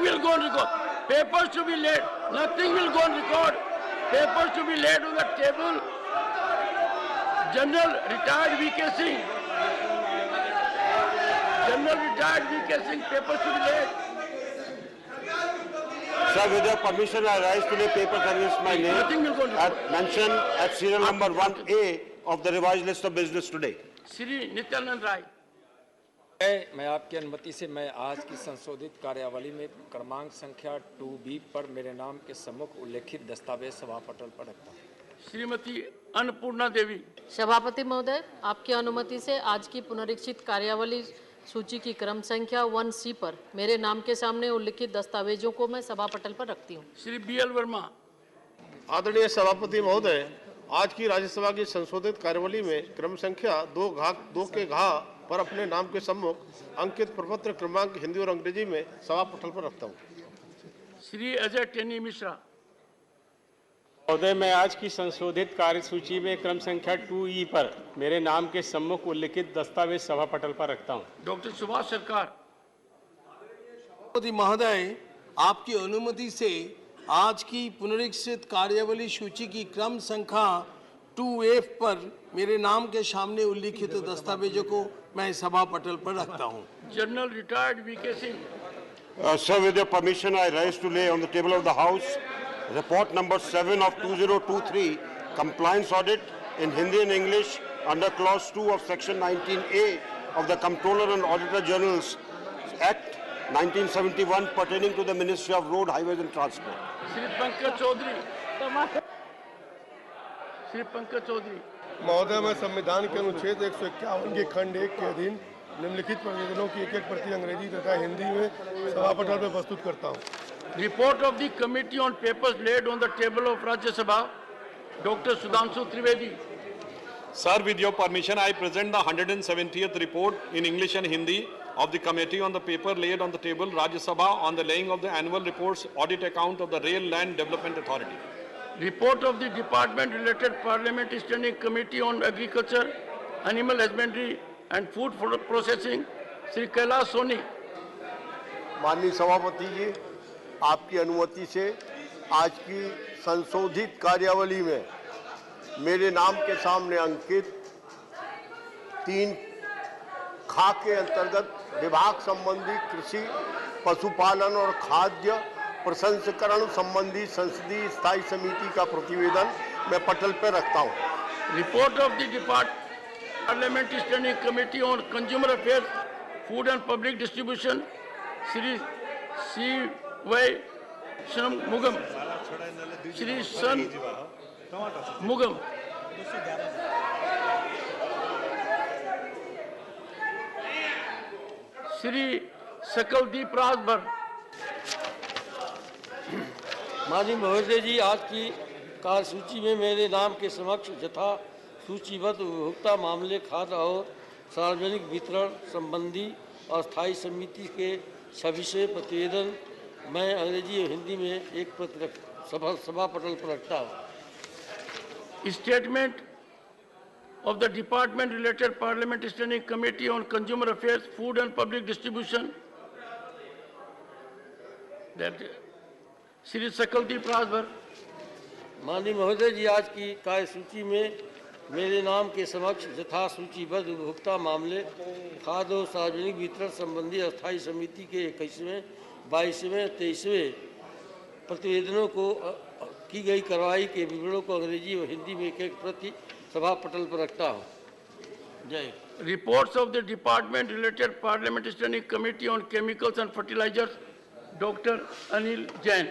Nothing will go on record. Papers to be laid. Nothing will go on record. Papers to be laid on the table. General retired V.K. Singh. General retired V.K. Singh. Papers to be laid. Sir, with your permission, I rise to lay papers against my name Nothing will go on record. mentioned at serial number 1A of the revised list of business today. Shri Nityanand Rai. मैं आपकी अनुमति से मैं आज की संशोधित कार्यावली में क्रमांक संख्या 2B पर मेरे नाम के सम्मुख उल्लेखित दस्तावेज सभा पटल पर रखता हूँ। श्रीमती अन्नपूर्णा देवी। सभापति महोदय, आपकी अनुमति से आज की पुनरीक्षित कार्यावली सूची की क्रम संख्या 1C पर मेरे नाम के सामने उल्लिखित दस्तावेजों को मैं सभा पटल पर रखती हूँ। श्री BL वर्मा। आदरणीय सभापति महोदय, आज की राज्यसभा की संशोधित कार्यवली में क्रम संख्या 2 के घा पर अपने नाम के सम्मुख अंकित प्रपत्र क्रमांक हिंदी और अंग्रेजी में सभा पटल पर रखता हूँ। श्री अजय टेनी मिश्रा। महोदय, मैं आज की संशोधित कार्यसूची में क्रम संख्या 2E पर मेरे नाम के सम्मुख उल्लिखित दस्तावेज सभा पटल पर रखता हूं। डॉक्टर सुभाष सरकार। सभापति महोदय, आपकी अनुमति से आज की पुनरीक्षित कार्यावली सूची की क्रम संख्या 2F पर मेरे नाम के सामने उल्लिखित दस्तावेजों को मैं सभा पटल पर रखता हूं। General retired V.K. Singh। Sir, with your permission, I rise to lay on the table of the House report number 7 of 2023, compliance audit in Hindi and English under clause 2 of section 19A of the Comptroller and Auditor General's Act 1971 pertaining to the Ministry of Road, Highways and Transport. Shri Pankaj Chaudhary. Shri Pankaj Chaudhary. महोदय, मैं संविधान के अनुच्छेद 151 के खंड 1 के अधीन निम्नलिखित प्रतिवेदनों की एक प्रति अंग्रेजी तथा हिंदी में सभा पटल पर प्रस्तुत करता हूँ। Report of the Committee on Papers laid on the table of Rajya Sabha, Dr. Sudhanshu Trivedi. Sir, with your permission, I present the 170th report in English and Hindi of the Committee on the paper laid on the table Rajya Sabha on the laying of the annual reports audit account of the Rail Land Development Authority. Report of the Department related Parliament Standing Committee on Agriculture, Animal Husbandry and Food Processing, Sri Kailash Soni. माननीय सभापति जी, आपकी अनुमति से आज की संशोधित कार्यावली में मेरे नाम के सामने अंकित 3 खा के अंतर्गत विभाग संबंधी कृषि, पशुपालन और खाद्य प्रसंस्करण संबंधी संसदीय स्थायी समिति का प्रतिवेदन मैं पटल पर रखता हूं। Report of the parliamentary standing committee on consumer affairs, food and public distribution, Shri C.Y. Shanmugam, Shri Shanmugam, Shri Sakaldeep Rajbhar. माननीय महोदय जी, आज की कार्यसूची में मेरे नाम के समक्ष यथा सूचीबद्ध उपभोक्ता मामले, खाद्य और सार्वजनिक वितरण संबंधी अस्थायी समिति के सविशेष प्रतिवेदन मैं अंग्रेजी और हिंदी में एक पत्र सभा पटल पर रखता हूँ। Statement of the Department related Parliament Standing Committee on Consumer Affairs, Food and Public Distribution, that Shri Sakaldeep Rajbhar. माननीय महोदय जी, आज की कार्यसूची में मेरे नाम के समक्ष यथा सूचीबद्ध उपभोक्ता मामले, खाद्य और सार्वजनिक वितरण संबंधी अस्थायी समिति के 21वें, 22वें, 23वें प्रतिवेदनों को की गई कार्रवाई के विवरणों को अंग्रेजी और हिंदी में एक प्रति सभा पटल पर रखता हूँ। जय। Reports of the Department related Parliament Standing Committee on Chemicals and Fertilizers, Dr. Anil Jain.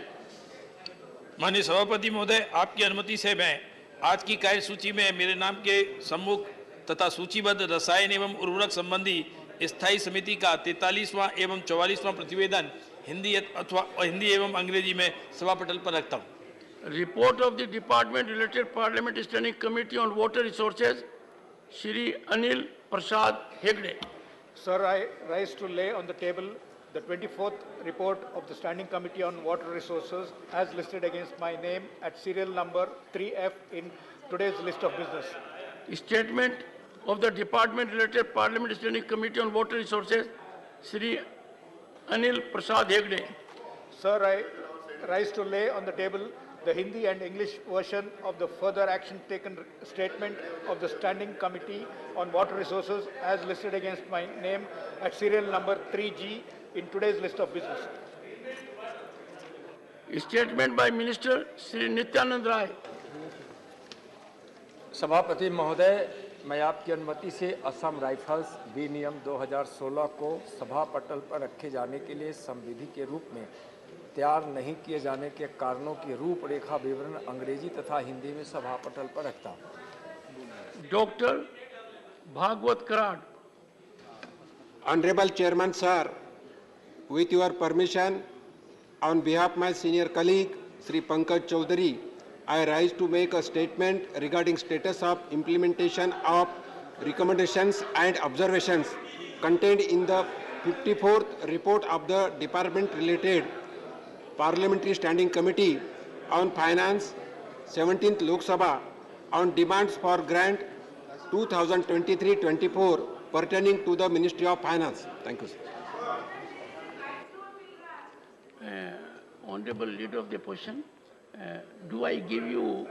माननीय सभापति महोदय, आपकी अनुमति से मैं आज की कार्यसूची में मेरे नाम के सम्मुख तथा सूचीबद्ध रसायन एवं उर्वरक संबंधी स्थायी समिति का 43वां एवं 44वां प्रतिवेदन हिंदी एवं अंग्रेजी में सभा पटल पर रखता हूँ। Report of the Department related Parliament Standing Committee on Water Resources, Shri Anil Prasad Hegde. Sir, I rise to lay on the table the 24th report of the Standing Committee on Water Resources as listed against my name at serial number 3F in today's list of business. Statement of the Department related Parliament Standing Committee on Water Resources, Shri Anil Prasad Hegde. Sir, I rise to lay on the table the Hindi and English version of the further action taken statement of the Standing Committee on Water Resources as listed against my name at serial number 3G in today's list of business. Statement by Minister Shri Nityanand Rai. सभापति महोदय, मैं आपकी अनुमति से Assam rifles विनियम 2016 को सभा पटल पर रखे जाने के लिए संविधि के रूप में तैयार नहीं किए जाने के कारणों की रूपरेखा विवरण अंग्रेजी तथा हिंदी में सभा पटल पर रखता हूँ। Dr. Bhagwat Karad. Honorable Chairman Sir, with your permission, on behalf of my senior colleague, Sri Pankaj Chaudhary, I rise to make a statement regarding status of implementation of recommendations and observations contained in the 54th report of the Department-related Parliamentary Standing Committee on Finance, 17th Lok Sabha, on demands for grant 2023-24 pertaining to the Ministry of Finance. Thank you, sir. Honorable Leader of the Opposition, do I give you